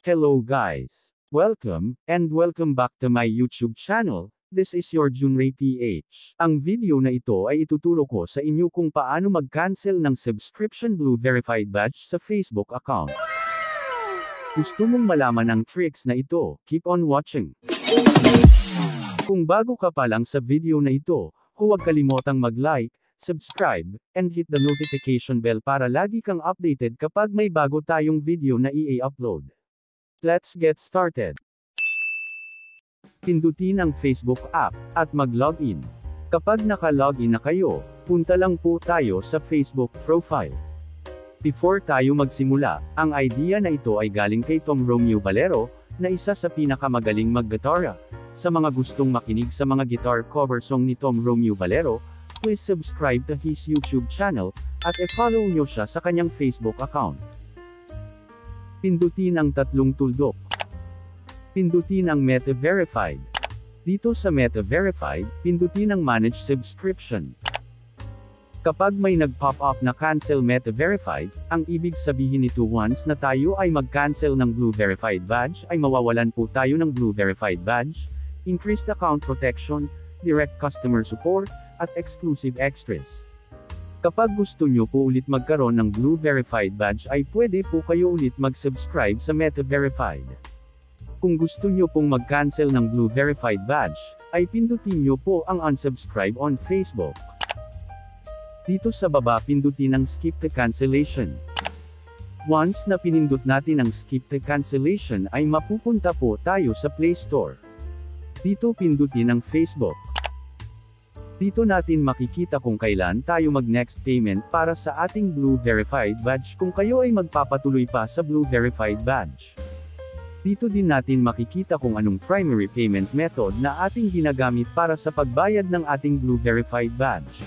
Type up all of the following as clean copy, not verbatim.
Hello guys! Welcome, and welcome back to my YouTube channel. This is your Junray PH. Ang video na ito ay ituturo ko sa inyo kung paano mag-cancel ng subscription Blue Verified Badge sa Facebook account. Gusto mong malaman ang tricks na ito? Keep on watching. Kung bago ka pa lang sa video na ito, huwag kalimotang mag-like, subscribe, and hit the notification bell para lagi kang updated kapag may bago tayong video na i-upload. Let's get started. Pindutin ang Facebook app, at mag-login. Kapag naka-login na kayo, punta lang po tayo sa Facebook profile. Before tayo magsimula, ang idea na ito ay galing kay Tom Romeo Valero, na isa sa pinakamagaling mag-gitara. Sa mga gustong makinig sa mga guitar cover song ni Tom Romeo Valero, please subscribe to his YouTube channel, at i-follow nyo siya sa kanyang Facebook account. Pindutin ang tatlong tuldok. Pindutin ang Meta Verified. Dito sa Meta Verified, pindutin ang Manage Subscription. Kapag may nag-pop up na Cancel Meta Verified, ang ibig sabihin nito once na tayo ay mag-cancel ng Blue Verified Badge ay mawawalan po tayo ng Blue Verified Badge, increased account protection, direct customer support, at exclusive extras. Kapag gusto nyo po ulit magkaroon ng Blue Verified Badge ay pwede po kayo ulit mag-subscribe sa Meta Verified. Kung gusto nyo pong mag-cancel ng Blue Verified Badge, ay pindutin nyo po ang unsubscribe on Facebook. Dito sa baba pindutin ang Skip to Cancellation. Once na pinindot natin ang Skip to Cancellation ay mapupunta po tayo sa Play Store. Dito pindutin ang Facebook. Dito natin makikita kung kailan tayo mag-next payment para sa ating Blue Verified Badge kung kayo ay magpapatuloy pa sa Blue Verified Badge. Dito din natin makikita kung anong primary payment method na ating ginagamit para sa pagbayad ng ating Blue Verified Badge.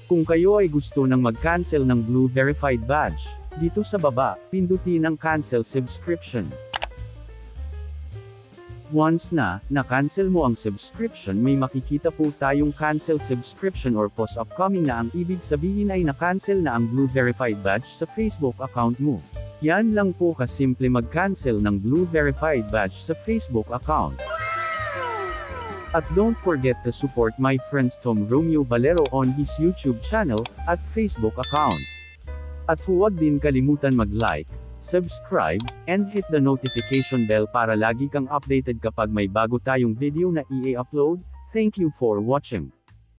Kung kayo ay gusto ng mag-cancel ng Blue Verified Badge, dito sa baba, pindutin ang Cancel Subscription. Once na cancel mo ang subscription may makikita po tayong cancel subscription or post upcoming na ang ibig sabihin ay na-cancel na ang Blue Verified Badge sa Facebook account mo. Yan lang po kasimple mag-cancel ng Blue Verified Badge sa Facebook account. At don't forget to support my friends Tom Romeo Valero on his YouTube channel, at Facebook account. At huwag din kalimutan mag-like, subscribe, and hit the notification bell para lagi kang updated kapag may bago tayong video na i-upload. Thank you for watching.